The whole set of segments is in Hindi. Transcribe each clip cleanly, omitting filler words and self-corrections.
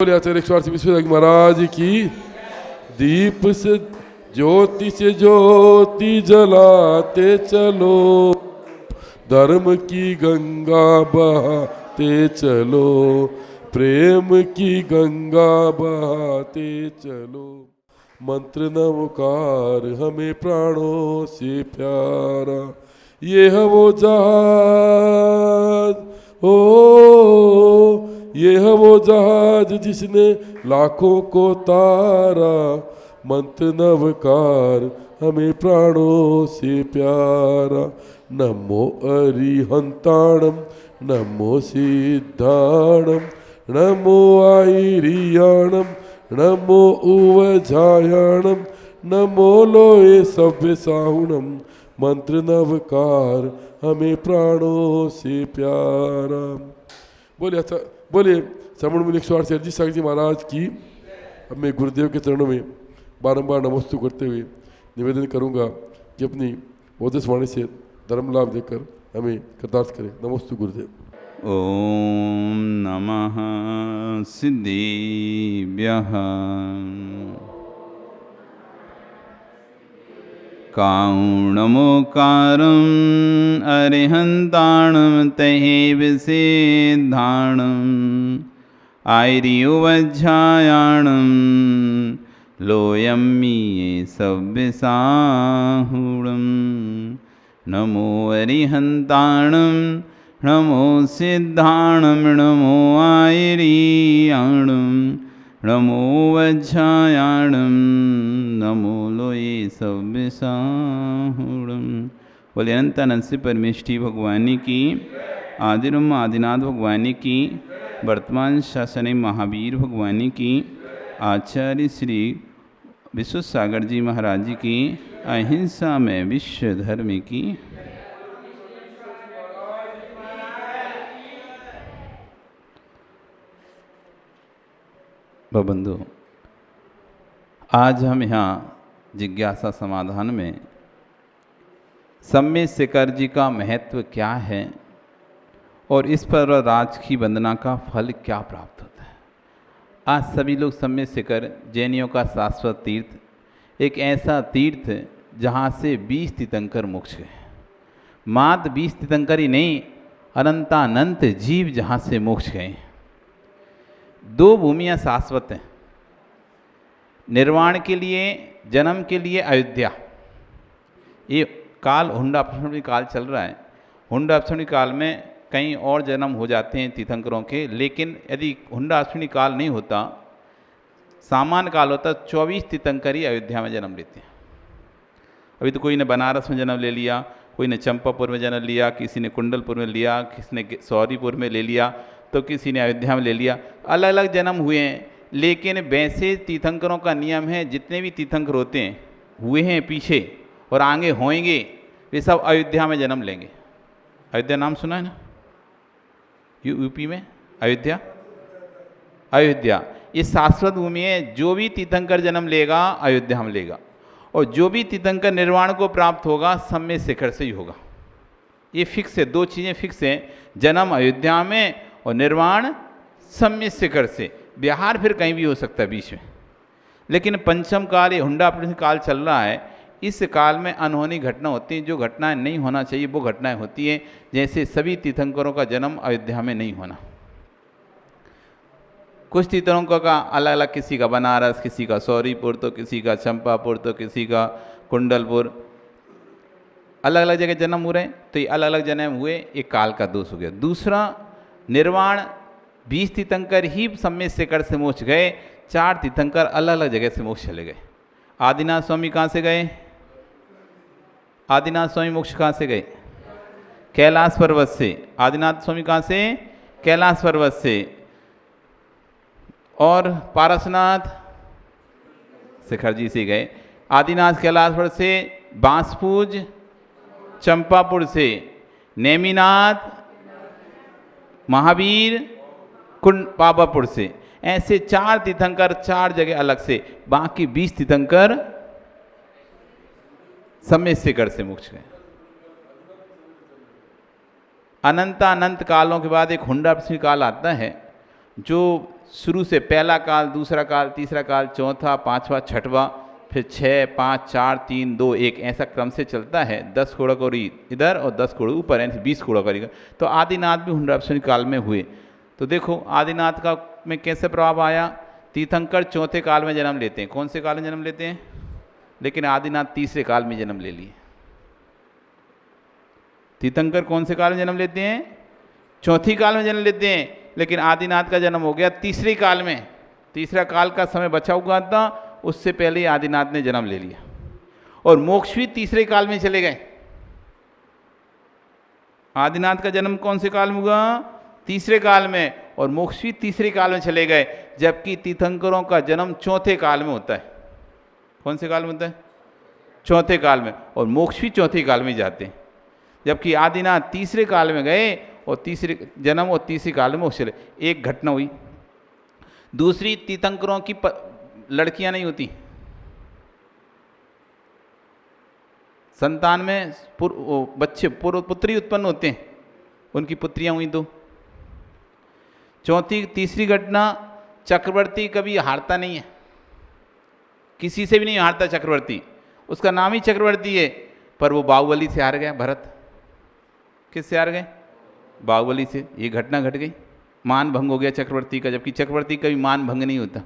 बोले आचार्य 108 विश्वनाथ महाराज की। दीप से ज्योति जलाते चलो, धर्म की गंगा बहाते चलो, प्रेम की गंगा बहाते चलो। मंत्र नवकार हमें प्राणों से प्यारा, ये है वो जहाज, ओ ये है वो जहाज जिसने लाखों को तारा। मंत्र नवकार हमें प्राणों से प्यारा। नमो अरिहंताणम, नमो सिद्धाणम, नमो आईरियाणम, नमो उवजायाणम, नमो लोए सभ्य साहुणम। मंत्र नवकार हमें प्राणों से प्यारा। बोले अच्छा, बोले श्रवण मुनि 108 अरजी सागर जी महाराज की। अब मैं गुरुदेव के चरणों में बारंबार नमस्तु करते हुए निवेदन करूंगा कि अपनी ओजस वाणी से धर्म लाभ देकर हमें कृतार्थ करें। नमस्तु गुरुदेव। ओम नमः सिद्धिभ्यः। कारुणमुकारं अरिहन्ताणं तैः सिद्धाणं, आयर्युवज्झायाणं लोयं ये सव्यसाहुणं। नमो अरिहन्ताणं, नमो सिद्धाणं, नमो आयर्याणं, नमो वज्झायाणं, नमो लोये सव्यसाहुणं। बोले अनंतानंद से परमेष्ठी भगवानी की, आदिरम आदिनाथ भगवानी की, वर्तमान शासने महावीर भगवानी की, आचार्य श्री विश्वसागर जी महाराज जी की, अहिंसा में विश्व धर्म की। बंधु, आज हम यहाँ जिज्ञासा समाधान में सम्य शिखर जी का महत्व क्या है और इस पर राज की वंदना का फल क्या प्राप्त होता है। आज सभी लोग सम्य शिखर जैनियों का शाश्वत तीर्थ, एक ऐसा तीर्थ जहाँ से 20 तीर्थंकर मोक्ष गए। मात्र 20 तीर्थंकर ही नहीं, अनंतानंत जीव जहाँ से मोक्ष गए। दो भूमियाँ शाश्वत हैं, निर्वाण के लिए, जन्म के लिए अयोध्या। ये काल हुंडापक्षणी काल चल रहा है। हुंडापक्षणी काल में कहीं और जन्म हो जाते हैं तीर्थंकरों के, लेकिन यदि हुंडापक्षणी काल नहीं होता, सामान्य काल होता, 24 तीर्थंकर ही अयोध्या में जन्म लेते हैं। अभी तो कोई ने बनारस में जन्म ले लिया, कोई ने चंपापुर में जन्म लिया, किसी ने कुंडलपुर में लिया, किसी ने सौरीपुर में ले लिया, तो किसी ने अयोध्या में ले लिया। अलग अलग जन्म हुए हैं, लेकिन वैसे तीर्थंकरों का नियम है, जितने भी तीर्थंकर होते हैं, हुए हैं पीछे और आगे होंगे, वे सब अयोध्या में जन्म लेंगे। अयोध्या नाम सुना है ना, यूपी में अयोध्या। अयोध्या ये शाश्वत भूमि है। जो भी तीर्थंकर जन्म लेगा अयोध्या में लेगा, और जो भी तीर्थंकर निर्वाण को प्राप्त होगा सम्य शिखर से ही होगा। ये फिक्स है, दो चीज़ें फिक्स हैं, जन्म अयोध्या में और निर्वाण सम्य शिखर से। बिहार फिर कहीं भी हो सकता है बीच में, लेकिन पंचम काल ये हुंडापक्षणी काल चल रहा है। इस काल में अनहोनी घटना होती है, जो घटनाएं नहीं होना चाहिए वो घटनाएं होती हैं। जैसे सभी तीर्थंकरों का जन्म अयोध्या में नहीं होना। कुछ तीर्थंकरों का अलग अलग, किसी का बनारस, किसी का सौरीपुर, तो किसी का चंपापुर, तो किसी का कुंडलपुर, अलग अलग जगह जन्म हो रहे हैं। तो ये अलग अलग जन्म हुए, एक काल का दोष हो गया। दूसरा, निर्वाण 20 तीर्थंकर ही सम्य शिखर से मोक्ष गए, 4 तीर्थंकर अलग अलग जगह से मोक्ष चले गए। आदिनाथ स्वामी कहाँ से गए? आदिनाथ स्वामी मोक्ष कहाँ से गए? कैलाश पर्वत से। आदिनाथ स्वामी कहाँ से? कैलाश पर्वत से। और पारसनाथ शिखर जी से गए। आदिनाथ कैलाश पर्वत से, बांसपूज चंपापुर से, नेमिनाथ महावीर कुंड पावापुर से। ऐसे 4 तीर्थंकर 4 जगह अलग से, बाकी 20 तीर्थंकर सम्य शिखर से मोक्ष गए। अनंत कालों के बाद एक हुंडापक्षणी काल आता है, जो शुरू से पहला काल, दूसरा काल, तीसरा काल, चौथा, पांचवा, छठवां, फिर 6, 5, 4, 3, 2, 1 ऐसा क्रम से चलता है। 10 कोड़ाकोरी इधर और 10 कोड़ ऊपर, यानी 20 कोड़ाकोरी का। तो आदिनाथ भी हुंडा प्रथम काल में हुए। तो देखो आदिनाथ का में कैसे प्रभाव आया। तीर्थंकर चौथे काल में जन्म लेते हैं। कौन से काल में जन्म लेते हैं? लेकिन आदिनाथ तीसरे काल में जन्म ले लिए। तीर्थंकर कौन से काल में जन्म लेते हैं? चौथी काल में जन्म लेते हैं, लेकिन आदिनाथ का जन्म हो गया तीसरे काल में। तीसरा काल का समय बचा हुआ था, उससे पहले ही आदिनाथ ने जन्म ले लिया। और मोक्ष भी तीसरे काल में चले गए। आदिनाथ का जन्म कौन से काल में हुआ? तीसरे काल में। और मोक्ष भी तीसरे काल में चले गए, जबकि तीर्थंकरों का जन्म चौथे काल में होता है। कौन से काल में होता है? चौथे काल में। और मोक्ष भी चौथे काल में जाते हैं, जबकि आदिनाथ तीसरे काल में गए और तीसरे जन्म और तीसरे काल में मोक्ष चले। एक घटना हुई। दूसरी, तीर्थंकरों की लड़कियां नहीं होती, संतान में बच्चे पुत्री उत्पन्न होते हैं, उनकी पुत्रियां हुई। तो तीसरी घटना, चक्रवर्ती कभी हारता नहीं है, किसी से भी नहीं हारता चक्रवर्ती, उसका नाम ही चक्रवर्ती है। पर वो बाहुबली से हार गया। भरत किससे हार गए? बाहुबली से। ये घटना घट गई, मान भंग हो गया चक्रवर्ती का, जबकि चक्रवर्ती कभी मान भंग नहीं होता।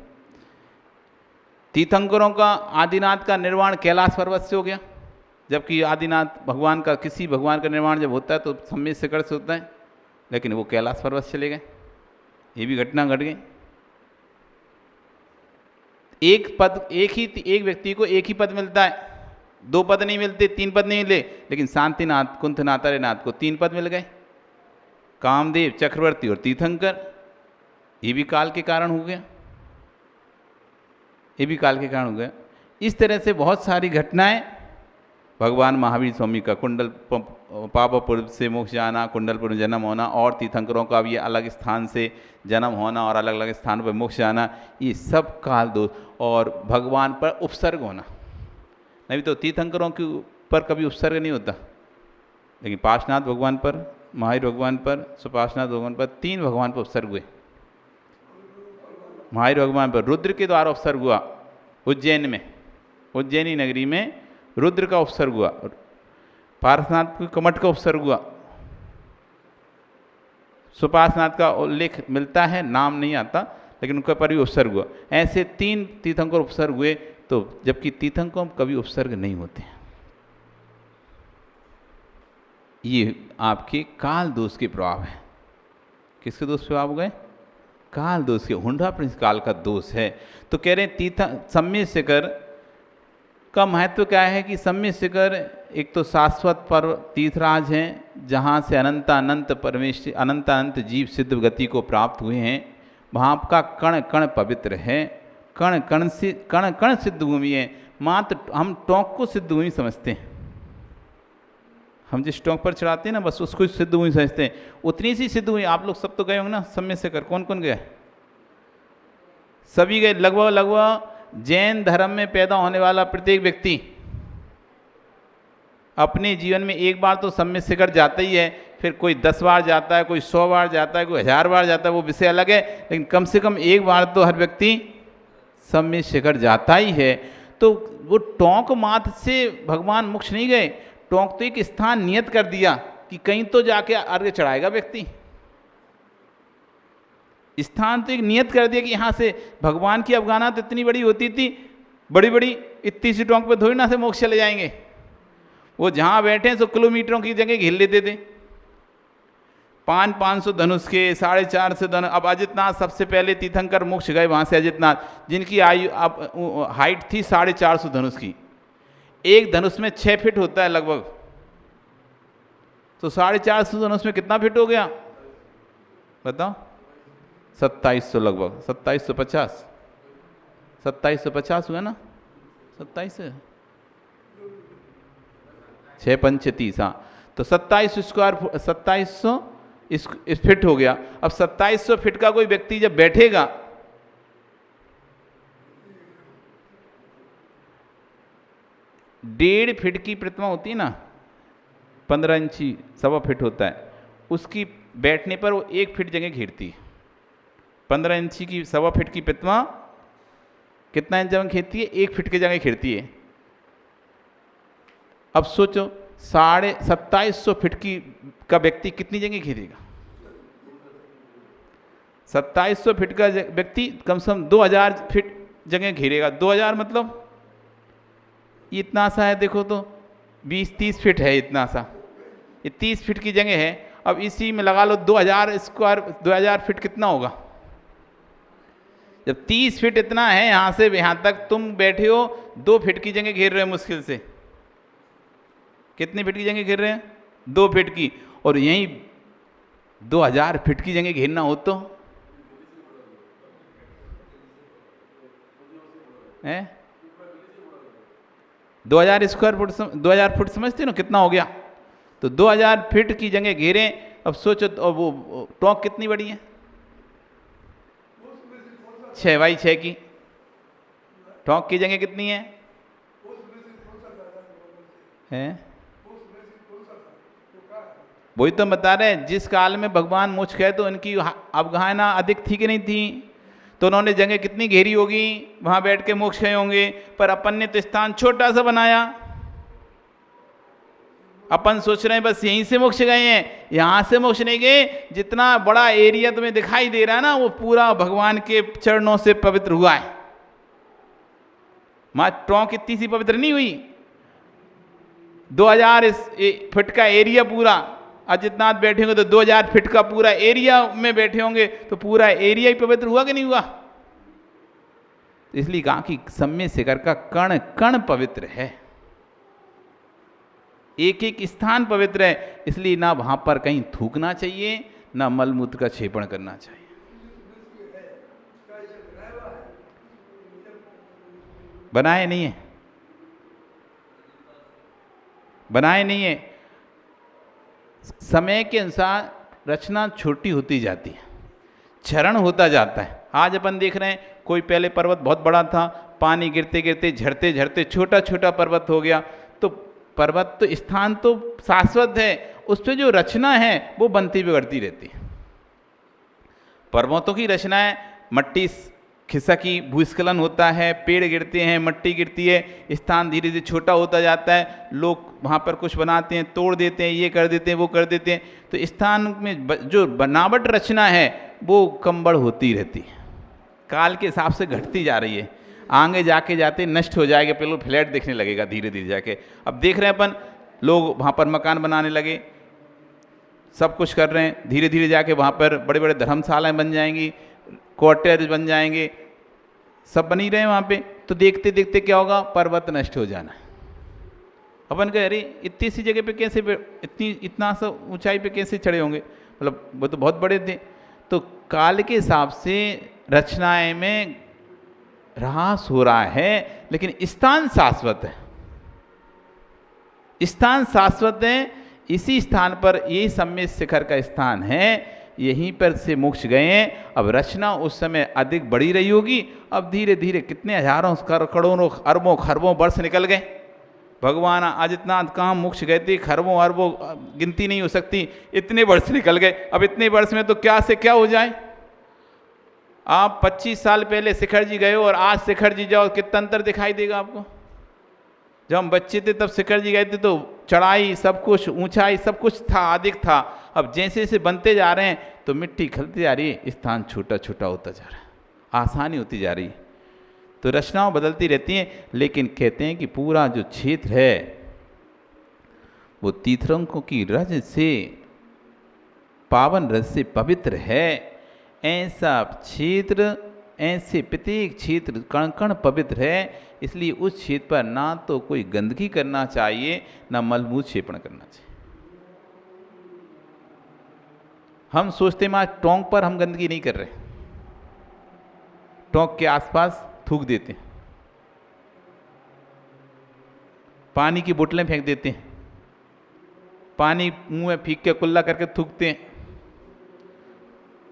तीर्थंकरों का आदिनाथ का निर्माण कैलाश पर्वत से हो गया, जबकि आदिनाथ भगवान का, किसी भगवान का निर्माण जब होता है तो सम्मित शिखर से होता है, लेकिन वो कैलाश पर्वत चले गए। ये भी घटना घट गई। एक व्यक्ति को एक ही पद मिलता है, 2 पद नहीं मिलते, 3 पद नहीं मिले, लेकिन शांतिनाथ, कुंथनाथ, अरेनाथ को 3 पद मिल गए। कामदेव, चक्रवर्ती और तीर्थंकर। ये भी काल के कारण हो गया। ये भी काल के कारण हो गया। इस तरह से बहुत सारी घटनाएं। भगवान महावीर स्वामी का कुंडल पापपुर से मोक्ष जाना, कुंडलपुर में जन्म होना, और तीर्थंकरों का भी अलग स्थान से जन्म होना और अलग अलग स्थान पर मोक्ष जाना, ये सब काल दोष। और भगवान पर उपसर्ग होना, नहीं तो तीर्थंकरों के ऊपर कभी उपसर्ग नहीं होता, लेकिन पार्श्वनाथ भगवान पर, महावीर भगवान पर, सुपार्श्वनाथ भगवान पर, 3 भगवान पर उपसर्ग हुए। महावीर भगवान पर रुद्र के द्वारा उपसर्ग हुआ उज्जैन में, उज्जैनी नगरी में रुद्र का उपसर्ग हुआ। पार्श्वनाथ को कमठ का उपसर्ग हुआ। सुपार्श्वनाथ का उल्लेख मिलता है, नाम नहीं आता, लेकिन उनके पर भी उपसर्ग हुआ। ऐसे 3 तीर्थंकर उपसर्ग हुए, तो जबकि तीर्थंकर कभी उपसर्ग नहीं होते। ये आपके काल दोष के प्रभाव है। किसके दोष प्रभाव हो गए? काल दोष के। हुंडा प्रिंस काल का दोष है। तो कह रहे हैं सम्मित शिखर का महत्व क्या है कि सम्मित शिखर एक तो शाश्वत पर्व तीर्थराज हैं, जहाँ से अनंत परमेश्वर, अनंत जीव सिद्ध गति को प्राप्त हुए हैं। वहाँ का कण कण पवित्र है, कण कण सिद्ध भूमि है। मात्र हम टोंक को सिद्ध भूमि समझते हैं। हम जिस टोंक पर चढ़ाते हैं ना, बस उसको सिद्ध भूमि समझते हैं। उतनी सी सिद्ध भूमि, आप लोग सब तो गए होंगे ना सम्मित शिखर। कौन कौन गया? सभी गए। लगभग जैन धर्म में पैदा होने वाला प्रत्येक व्यक्ति अपने जीवन में एक बार तो सम्मित शिखर जाता ही है। फिर कोई 10 बार जाता है, कोई 100 बार जाता है, कोई 1000 बार जाता है, वो विषय अलग है, लेकिन कम से कम एक बार तो हर व्यक्ति सम्मित शिखर जाता ही है। तो वो टोंक मात्र से भगवान मोक्ष नहीं गए। टोंक तो एक स्थान नियत कर दिया कि कहीं तो जाके अर्घ्य चढ़ाएगा व्यक्ति। स्थान तो एक नियत कर दिया कि यहाँ से भगवान की अवगाहना तो इतनी बड़ी होती थी, बड़ी इतनी सी टोंक पे थोड़ी ना से मोक्ष चले जाएंगे। वो जहाँ बैठे हैं 100 किलोमीटरों की जगह घेर लेते थे। 500 धनुष के, 450 धनुष। अब अजितनाथ सबसे पहले तीर्थंकर मोक्ष गए वहाँ से, अजितनाथ, जिनकी आयु अब हाइट थी 450 धनुष की। एक धनुष में 6 फीट होता है लगभग, तो 450 धनुष में कितना फीट हो गया बताओ? 2700 लगभग, 2750, 2750 हुआ ना? 27 6 पंच 30, हाँ, तो 2700 इस फिट हो गया। अब 2700 फिट का कोई व्यक्ति जब बैठेगा, डेढ़ फीट की प्रतिमा होती है ना, 15 इंची, 1.25 फीट होता है, उसकी बैठने पर वो 1 फीट जगह घेरती है। 15 इंची की 1.25 फीट की प्रतिमा कितना इंच जगह घेरती है? 1 फीट की जगह घेरती है। अब सोचो 2750 फीट की का व्यक्ति कितनी जगह घेरेगा? 2700 फीट का व्यक्ति कम से कम 2000 फीट जगह घेरेगा। 2000 मतलब इतना सा है, देखो तो 20-30 फीट है, इतना सा, ये 30 फीट की जगह है। अब इसी में लगा लो 2000 स्क्वायर, 2000 फीट कितना होगा? जब 30 फीट इतना है यहाँ से यहाँ तक, तुम बैठे हो 2 फीट की जगह घेर रहे हो मुश्किल से। कितनी फीट की जगह घेर रहे हैं? 2 फीट की। और यहीं 2000 फीट की जगह घेरना हो तो है 2000 स्क्वायर फुट, 2000 फुट समझते हो ना कितना हो गया? तो 2000 फीट की जगह घेरे। अब सोचो तो वो टोंक कितनी बड़ी है? 6x6 की टोंक की जगह कितनी है? वही तो बता रहे हैं, जिस काल में भगवान मोक्ष गए तो इनकी अवगाहना अधिक थी कि नहीं थी? तो उन्होंने जगह कितनी घेरी होगी, वहां बैठ के मोक्ष गए होंगे। पर अपन ने तो स्थान छोटा सा बनाया। अपन सोच रहे हैं बस यहीं से मोक्ष गए हैं, यहां से मोक्ष नहीं गए। जितना बड़ा एरिया तुम्हें दिखाई दे रहा है ना, वो पूरा भगवान के चरणों से पवित्र हुआ है। मां टोंक इतनी सी पवित्र नहीं हुई। 2000 फीट का एरिया पूरा, अजितनाथ बैठे होंगे तो 2000 फीट का पूरा एरिया में बैठे होंगे, तो पूरा एरिया ही पवित्र हुआ कि नहीं हुआ? इसलिए कहा कि सम्य शिखर का कण कण पवित्र है, एक एक स्थान पवित्र है। इसलिए ना वहां पर कहीं थूकना चाहिए, ना मलमूत्र का क्षेपण करना चाहिए। बनाए नहीं है, बनाए नहीं है। समय के अनुसार रचना छोटी होती जाती है, क्षरण होता जाता है। आज अपन देख रहे हैं, कोई पहले पर्वत बहुत बड़ा था, पानी गिरते गिरते झड़ते झड़ते छोटा छोटा पर्वत हो गया। तो पर्वत तो स्थान तो शाश्वत है, उस पर जो रचना है वो बनती बिगड़ती रहती है। पर्वतों की रचना है, मट्टी खिसकी, भूस्खलन होता है, पेड़ गिरते हैं, मट्टी गिरती है, स्थान धीरे धीरे छोटा होता जाता है। लोग वहाँ पर कुछ बनाते हैं, तोड़ देते हैं, ये कर देते हैं, वो कर देते हैं। तो स्थान में जो बनावट रचना है वो कमबड़ होती रहती है, काल के हिसाब से घटती जा रही है। आगे जाके जाते नष्ट हो जाएगा, पहले फ्लैट दिखने लगेगा धीरे धीरे जाके। अब देख रहे हैं अपन, लोग वहाँ पर मकान बनाने लगे, सब कुछ कर रहे हैं। धीरे धीरे जाके वहाँ पर बड़े बड़े धर्मशालाएँ बन जाएंगी, क्वार्टर बन जाएंगे, सब बन ही रहे हैं वहाँ पे। तो देखते देखते क्या होगा? पर्वत नष्ट हो जाना। अपन कह अरे इतनी सी जगह पे कैसे, इतना सा ऊंचाई पे कैसे चढ़े होंगे? मतलब वो तो बहुत बड़े थे। तो काल के हिसाब से रचनाएं में ह्रास हो रहा है, लेकिन स्थान शाश्वत है। स्थान शाश्वत है। इसी स्थान पर, यही सम्य शिखर का स्थान है, यहीं पर से मोक्ष गए हैं। अब रचना उस समय अधिक बढ़ी रही होगी। अब धीरे धीरे कितने हजारों करोड़ों अरबों खरबों वर्ष निकल गए। भगवान अजितनाथ कहाँ मोक्ष गए थे? खरबों अरबों गिनती नहीं हो सकती, इतने वर्ष निकल गए। अब इतने वर्ष में तो क्या से क्या हो जाए। आप 25 साल पहले शिखर जी गए हो और आज शिखर जी जाओ, कितना अंतर दिखाई देगा आपको। जब हम बच्चे थे तब शिखर जी गए थे तो चढ़ाई, सब कुछ, ऊंचाई, सब कुछ था, अधिक था। अब जैसे जैसे बनते जा रहे हैं तो मिट्टी खलती जा रही है, स्थान छोटा छोटा होता जा रहा है, आसानी होती जा रही है। तो रचनाओं बदलती रहती हैं, लेकिन कहते हैं कि पूरा जो क्षेत्र है वो तीर्थंकों की रज से, पावन रज से पवित्र है। ऐसा क्षेत्र, ऐसे प्रत्येक क्षेत्र कण कण पवित्र है। इसलिए उस क्षेत्र पर ना तो कोई गंदगी करना चाहिए, ना मलमूत्र क्षेपण करना चाहिए। हम सोचते हैं टोंक पर हम गंदगी नहीं कर रहे, टोंक के आसपास थूक देते हैं, पानी की बोतलें फेंक देते हैं, पानी मुंह में फीक के कुल्ला करके थूकते हैं।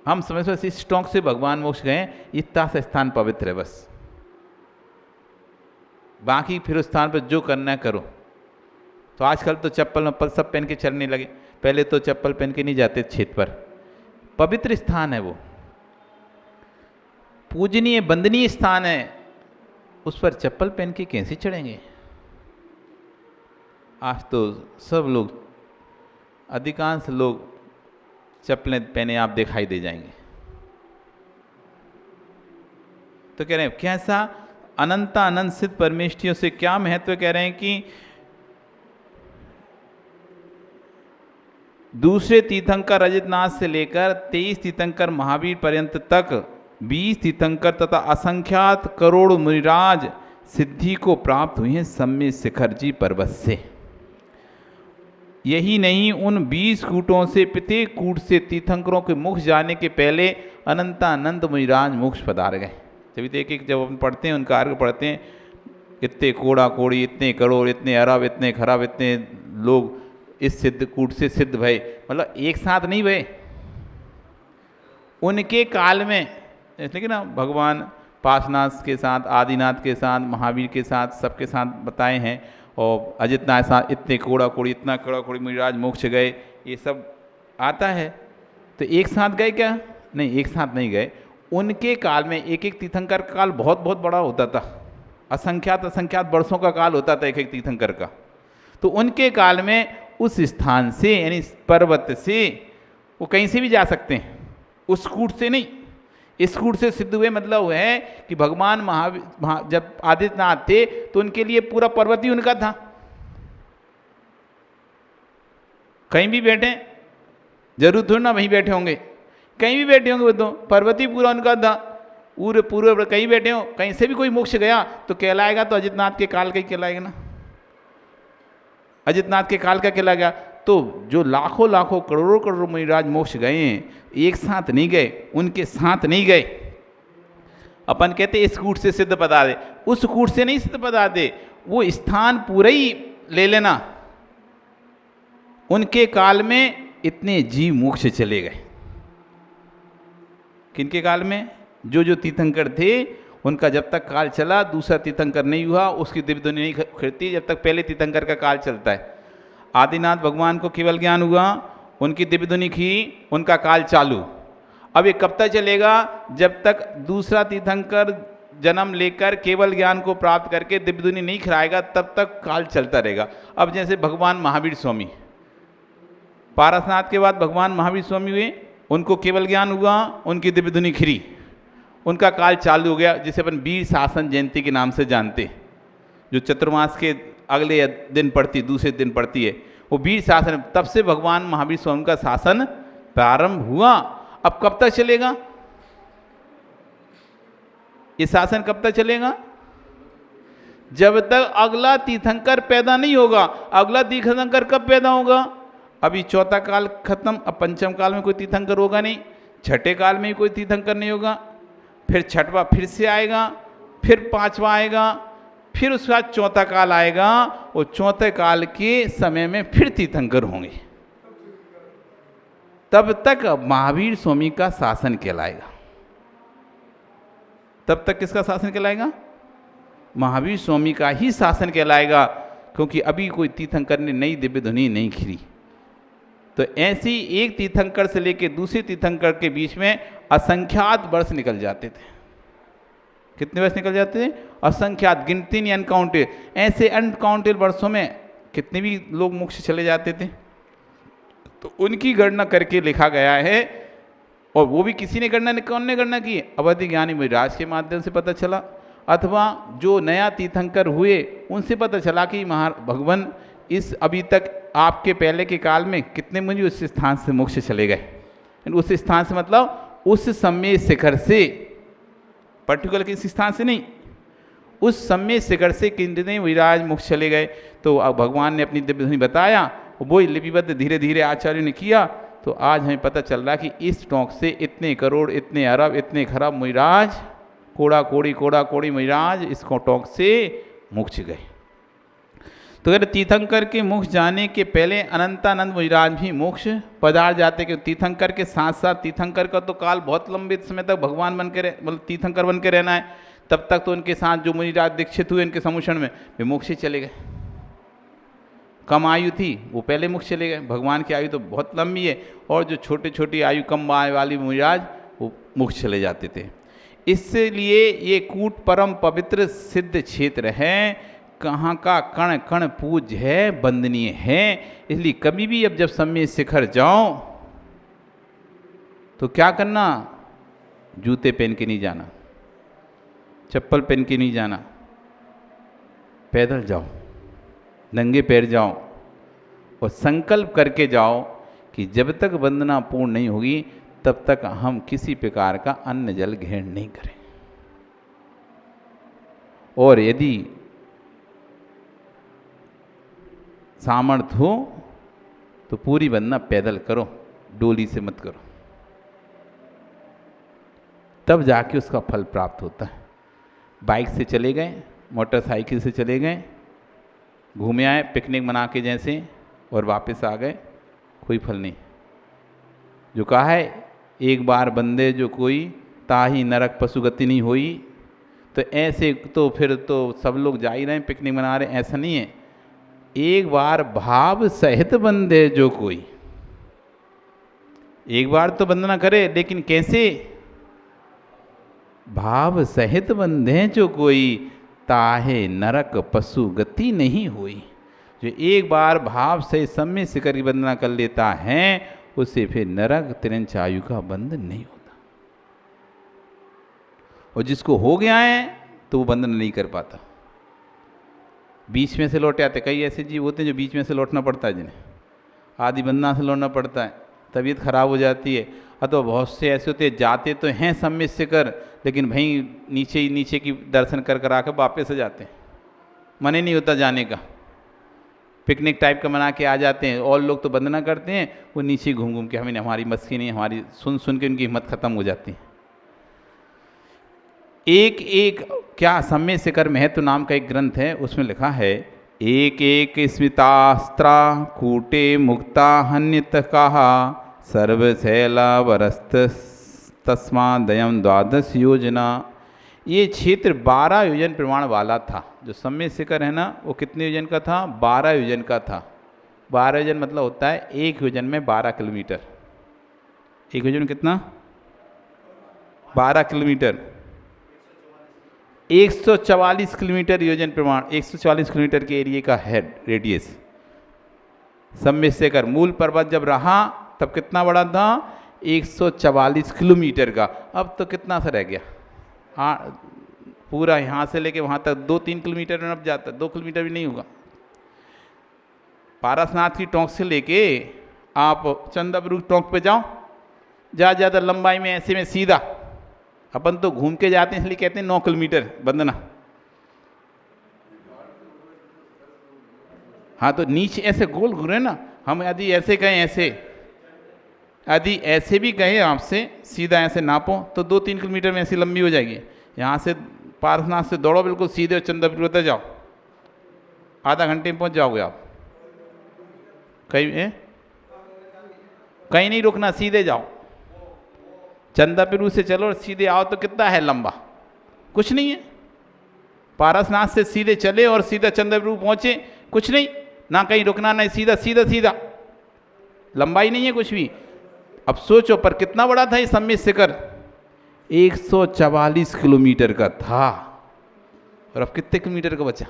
हम समझते हैं इस टोंक से भगवान मोक्ष गए, इतना सा स्थान पवित्र है बस, बाकी फिर उस स्थान पर जो करना है करो। तो आजकल तो चप्पल वप्पल सब पहन के चलने लगे, पहले तो चप्पल पहन के नहीं जाते क्षेत्र पर। पवित्र स्थान है वो। पूजनीय वंदनीय स्थान है, उस पर चप्पल पहन के कैसे चढ़ेंगे? आज तो सब लोग, अधिकांश लोग चप्पलें पहने आप दिखाई दे जाएंगे। तो कह रहे हैं कैसा अनंता अनंत सिद्ध परमेष्ठियों से क्या महत्व, कह रहे हैं कि दूसरे तीर्थंकर रजतनाथ से लेकर 23 तीर्थंकर महावीर पर्यंत तक 20 तीर्थंकर तथा असंख्यात करोड़ मुनिराज सिद्धि को प्राप्त हुए हैं सम्य शिखर जी पर्वत से। यही नहीं, उन 20 कूटों से प्रत्येक कूट से तीर्थंकरों के मुख जाने के पहले अनंता अनंत मुनिराज मोक्ष पधार गए। जब एक एक जब हम पढ़ते हैं उनका अर्घ पढ़ते हैं, इतने कोड़ा कोड़ी, इतने करोड़, इतने अरब, इतने खरब, इतने लोग इस सिद्ध कूट से सिद्ध भये, मतलब एक साथ नहीं भये, उनके काल में। इसलिए कि ना भगवान पार्श्वनाथ के साथ, आदिनाथ के साथ, महावीर के साथ, सबके साथ बताए हैं, और अजितनाथ साथ इतने कोड़ा कोड़ी, इतना कोड़ा कोड़ी मुनिराज मोक्ष गए, ये सब आता है। तो एक साथ गए क्या? नहीं, एक साथ नहीं गए। उनके काल में एक एक तीर्थंकर का काल बहुत बहुत बड़ा होता था, असंख्यात असंख्यात वर्षों का काल होता था एक एक तीर्थंकर का। तो उनके काल में उस स्थान से, यानी पर्वत से, वो कहीं से भी जा सकते हैं, उस कूट से नहीं। इस कूट से सिद्ध हुए मतलब है कि भगवान महावीर जब आदित्यनाथ थे तो उनके लिए पूरा पर्वत ही उनका था। कहीं भी बैठे, जरूर थोड़ा ना वहीं बैठे होंगे, कहीं भी बैठे होंगे, वो तो पर्वत ही पूरा उनका था। पूरे पूरे कहीं बैठे हो, कहीं से भी कोई मोक्ष गया तो कहलाएगा तो अजितनाथ के काल का ही कहलाएगा ना, अजितनाथ के काल का कहला गया। तो जो लाखों लाखों करोड़ों करोड़ों मुनिराज मोक्ष गए हैं, एक साथ नहीं गए, उनके साथ नहीं गए। अपन कहते इस कूट से सिद्ध पदा दे, उस कूट से नहीं सिद्ध पदा दे, वो स्थान पूरा ही ले लेना। उनके काल में इतने जीव मोक्ष चले गए। किनके काल में? जो जो तीर्थंकर थे उनका जब तक काल चला, दूसरा तीर्थंकर नहीं हुआ, उसकी दिव्य ध्वनि नहीं खिलती जब तक पहले तीर्थंकर का काल चलता है। आदिनाथ भगवान को केवल ज्ञान हुआ, उनकी दिव्य ध्वनि खी, उनका काल चालू। अब ये कब तक चलेगा? जब तक दूसरा तीर्थंकर जन्म लेकर केवल ज्ञान को प्राप्त करके दिव्य ध्वनि नहीं खिलाएगा, तब तक काल चलता रहेगा। अब जैसे भगवान महावीर स्वामी, पारसनाथ के बाद भगवान महावीर स्वामी हुए, उनको केवल ज्ञान हुआ, उनकी दिव्य ध्वनि खिरी, उनका काल चालू हो गया, जिसे अपन वीर शासन जयंती के नाम से जानते, जो चतुर्मास के अगले दिन पड़ती, दूसरे दिन पड़ती है, वो वीर शासन। तब से भगवान महावीर स्वामी का शासन प्रारंभ हुआ। अब कब तक चलेगा ये शासन? कब तक चलेगा? जब तक अगला तीर्थंकर पैदा नहीं होगा। अगला तीर्थंकर कब पैदा होगा? अभी चौथा काल खत्म, अब पंचम काल में कोई तीर्थंकर होगा नहीं, छठे काल में ही कोई तीर्थंकर नहीं होगा, फिर छठवां फिर से आएगा, फिर पांचवा आएगा, फिर उसके बाद चौथा काल आएगा, और चौथे काल के समय में फिर तीर्थंकर होंगे। तब तक महावीर स्वामी का शासन कहलाएगा। तब तक किसका शासन कहलाएगा? महावीर स्वामी का ही शासन कहलाएगा, क्योंकि अभी कोई तीर्थंकर ने नई दिव्य ध्वनि नहीं खिली। तो ऐसी एक तीर्थंकर से लेकर दूसरे तीर्थंकर के बीच में असंख्यात वर्ष निकल जाते थे। कितने वर्ष निकल जाते थे? असंख्यात, गिनती नहीं, अनकाउंटेड। ऐसे अनकाउंटेड वर्षों में कितने भी लोग मोक्ष चले जाते थे। तो उनकी गणना करके लिखा गया है, और वो भी किसी ने गणना, कौन ने गणना की? अवधि ज्ञानी मुनिराज के माध्यम से पता चला, अथवा जो नया तीर्थंकर हुए उनसे पता चला कि भगवान इस अभी तक आपके पहले के काल में कितने मुनि उस स्थान से मोक्ष चले गए। उस स्थान से मतलब उस सम्य शिखर से, पर्टिकुलर किसी स्थान से नहीं, उस सम्य शिखर से कितने मुनिराज मोक्ष चले गए। तो अब भगवान ने अपनी दिव्य ध्वनि बताया, वो लिपिबद्ध धीरे धीरे आचार्य ने किया। तो आज हमें पता चल रहा कि इस टोंक से इतने करोड़, इतने अरब, इतने खरब मुनिराज, कोड़ा कोड़ी मुनिराज इस टोंक से मोक्ष गए। तो अगर तीर्थंकर के मोक्ष जाने के पहले अनंतानंद मुनिराज भी मोक्ष पधार जाते, कि तीर्थंकर के साथ साथ, तीर्थंकर का तो काल बहुत लंबे समय तक भगवान बन के मतलब तीर्थंकर बन के रहना है, तब तक तो उनके साथ जो मुनिराज दीक्षित हुए उनके समुषण में, वे मोक्ष ही चले गए। कम आयु थी वो पहले मोक्ष चले गए। भगवान की आयु तो बहुत लंबी है, और जो छोटी छोटी आयु कम आयु वाली मुनिराज वो मोक्ष चले जाते थे। इसलिए ये कूट परम पवित्र सिद्ध क्षेत्र है, कहाँ का कण कण पूज्य है, वंदनीय है। इसलिए कभी भी अब जब सम्य शिखर जाओ तो क्या करना, जूते पहन के नहीं जाना, चप्पल पहन के नहीं जाना, पैदल जाओ, नंगे पैर जाओ और संकल्प करके जाओ कि जब तक वंदना पूर्ण नहीं होगी तब तक हम किसी प्रकार का अन्न जल ग्रहण नहीं करें। और यदि सामर्थ्य हो तो पूरी वंदना पैदल करो, डोली से मत करो, तब जाके उसका फल प्राप्त होता है। बाइक से चले गए, मोटरसाइकिल से चले गए, घूमे आए पिकनिक मना के जैसे और वापस आ गए, कोई फल नहीं। जो कहा है एक बार बंदे जो कोई ताही नरक पशुगति नहीं हुई, तो ऐसे तो फिर तो सब लोग जा ही रहे हैं, पिकनिक मना रहे हैं, ऐसा नहीं है। एक बार भाव सहित बंदे जो कोई, एक बार तो वंदना करे, लेकिन कैसे, भाव सहित बंधे जो कोई ताहे नरक पशु गति नहीं हुई। जो एक बार भाव से सम्य शिखर की वंदना कर लेता है उसे फिर नरक तिरंच आयु का बंध नहीं होता। और जिसको हो गया है तो वो बंधन नहीं कर पाता, बीच में से लौट आते। कई ऐसे जीव होते हैं जो बीच में से लौटना पड़ता है, जिन्हें आदि वंदना से लौटना पड़ता है, तबीयत खराब हो जाती है। अथवा बहुत से ऐसे होते हैं जाते तो हैं सम्य शिखर, लेकिन वहीं नीचे की दर्शन कर कर आकर वापस आ जाते हैं, मन ही नहीं होता जाने का, पिकनिक टाइप का मना के आ जाते हैं। और लोग तो वंदना करते हैं, वो नीचे घूम घूम के, हमें हमारी मस्ती नहीं, हमारी सुन के उनकी हिम्मत खत्म हो जाती है। एक एक क्या सम्य शिखर महत्व नाम का एक ग्रंथ है, उसमें लिखा है एक एक स्मितास्त्रा कूटे मुक्ता हन्यत कहा सर्वशैला वरस्त तस्मादयम द्वादश योजना। ये क्षेत्र 12 योजन प्रमाण वाला था। जो सम्य शिखर है ना, वो कितने योजन का था, 12 योजन का था। 12 योजन मतलब होता है एक योजन में 12 किलोमीटर। एक योजन कितना, 12 किलोमीटर, 144 किलोमीटर योजन प्रमाण, 144 किलोमीटर के एरिया का है रेडियस। सम्य शिखर मूल पर्वत जब रहा तब कितना बड़ा था, 144 किलोमीटर का। अब तो कितना सा रह गया, पूरा यहाँ से लेके वहाँ तक 2-3 किलोमीटर में अब जाता, 2 किलोमीटर भी नहीं होगा। पारसनाथ की टोंक से लेके आप चंदाबरू टोंक पे जाओ, ज़्यादा लंबाई में ऐसे में सीधा, अपन तो घूम के जाते हैं इसलिए कहते हैं 9 किलोमीटर वंदना। हाँ तो नीचे ऐसे गोल घूरे ना, हम यदि ऐसे गए, यदि ऐसे भी गए आपसे सीधा ऐसे नापो तो 2-3 किलोमीटर में ऐसी लंबी हो जाएगी। यहाँ से पारसनाथ से दौड़ो बिल्कुल सीधे और चंदापुर तक जाओ, आधा घंटे में पहुँच जाओगे आप। कहीं नहीं रुकना, सीधे जाओ, चंदापुर से चलो और सीधे आओ तो कितना है लंबा, कुछ नहीं है। पारसनाथ से सीधे चले और सीधा चंदापुर पहुँचे, कुछ नहीं, ना कहीं रुकना, ना सीधा, लंबाई नहीं है कुछ भी। अब सोचो पर कितना बड़ा था ये सम्य शिखर, 144 किलोमीटर का था, और अब कितने किलोमीटर का बचा,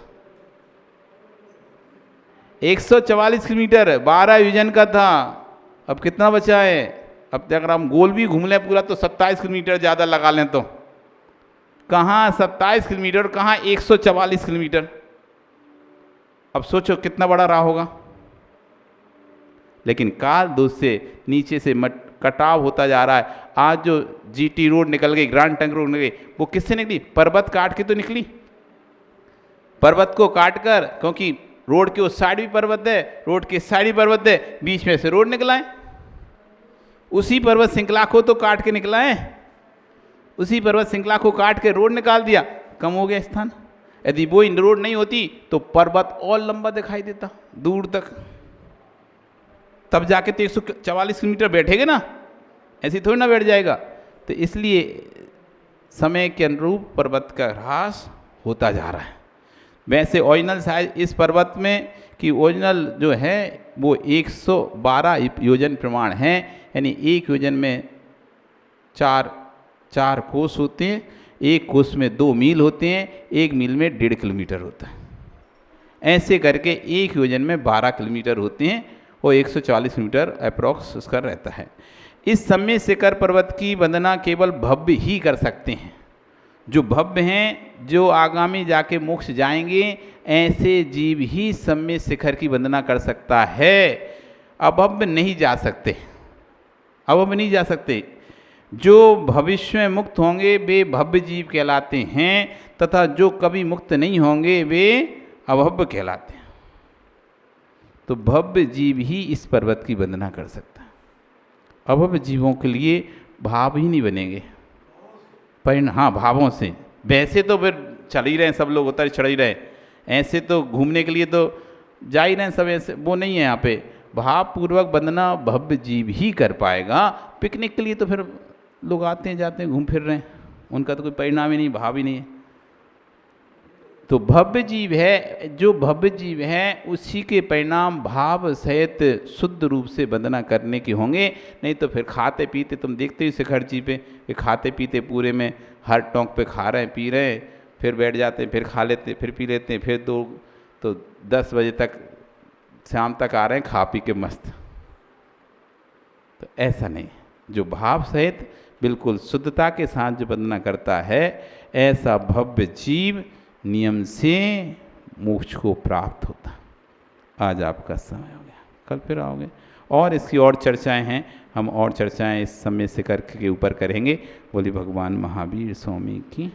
144 किलोमीटर 12 योजन का था, अब कितना बचा है। अब अगर हम गोल भी घूम लें पूरा तो 27 किलोमीटर ज़्यादा लगा लें तो कहाँ 27 किलोमीटर, कहाँ 144 किलोमीटर। अब सोचो कितना बड़ा रहा होगा। लेकिन काल दोष से नीचे से कटाव होता जा रहा है। आज जो जीटी रोड निकल गई, ग्रांड ट्रंक रोड निकल गई, वो किससे निकली, पर्वत काट के तो निकली। पर्वत को काट कर, क्योंकि रोड के उस साइड भी पर्वत है, रोड के साइड भी पर्वत है, बीच में से रोड निकला है। उसी पर्वत श्रृंखला को तो काट के निकला है, उसी पर्वत श्रृंखला को काट के रोड निकाल दिया, कम हो गया स्थान। यदि वो रोड नहीं होती तो पर्वत और लंबा दिखाई देता दूर तक, तब जाके तो 144 किलोमीटर बैठेगा ना, ऐसी थोड़ी ना बैठ जाएगा। तो इसलिए समय के अनुरूप पर्वत का ह्रास होता जा रहा है। वैसे ओरिजिनल साइज इस पर्वत में कि ओरिजिनल जो है वो 112 योजन प्रमाण है, यानी एक योजन में चार कोस होते हैं। एक कोष में 2 मील होते हैं, एक मील में 1.5 किलोमीटर होता है। ऐसे करके एक योजन में 12 किलोमीटर होते हैं और 140 मीटर अप्रॉक्स उसका रहता है। इस सम्य शिखर पर्वत की वंदना केवल भव्य ही कर सकते हैं। जो भव्य हैं, जो आगामी जाके मोक्ष जाएंगे, ऐसे जीव ही सम्य शिखर की वंदना कर सकता है। अभव्य नहीं जा सकते, अभव्य नहीं जा सकते। जो भविष्य में मुक्त होंगे वे भव्य जीव कहलाते हैं, तथा जो कभी मुक्त नहीं होंगे वे अभव्य कहलाते हैं। तो भव्य जीव ही इस पर्वत की वंदना कर सकता है। अभव्य जीवों के लिए भाव ही नहीं बनेंगे। हाँ, भावों से वैसे तो फिर चल ही रहे हैं, सब लोग उतर चढ़ ही रहे, ऐसे तो घूमने के लिए तो जा ही रहे हैं सब, ऐसे वो नहीं है। यहाँ पे भावपूर्वक वंदना भव्य जीव ही कर पाएगा। पिकनिक के लिए तो फिर लोग आते हैं जाते हैं, घूम फिर रहे हैं, उनका तो कोई परिणाम ही नहीं, भाव ही नहीं है। तो भव्य जीव है, जो भव्य जीव है उसी के परिणाम भाव सहित शुद्ध रूप से वंदना करने के होंगे। नहीं तो फिर खाते पीते, तुम देखते हो शिखर जी पे कि खाते पीते पूरे में हर टोंक पे खा रहे हैं, पी रहे हैं, फिर बैठ जाते हैं, फिर खा लेते हैं, फिर पी लेते हैं, फिर 10 बजे तक शाम तक आ रहे हैं खा पी के मस्त। तो ऐसा नहीं, जो भाव सहित बिल्कुल शुद्धता के साथ जो वंदना करता है, ऐसा भव्य जीव नियम से मोक्ष को प्राप्त होता। आज आपका समय हो गया, कल फिर आओगे और इसकी और चर्चाएं हैं, हम और चर्चाएं इस समय से करके ऊपर करेंगे। बोली भगवान महावीर स्वामी की।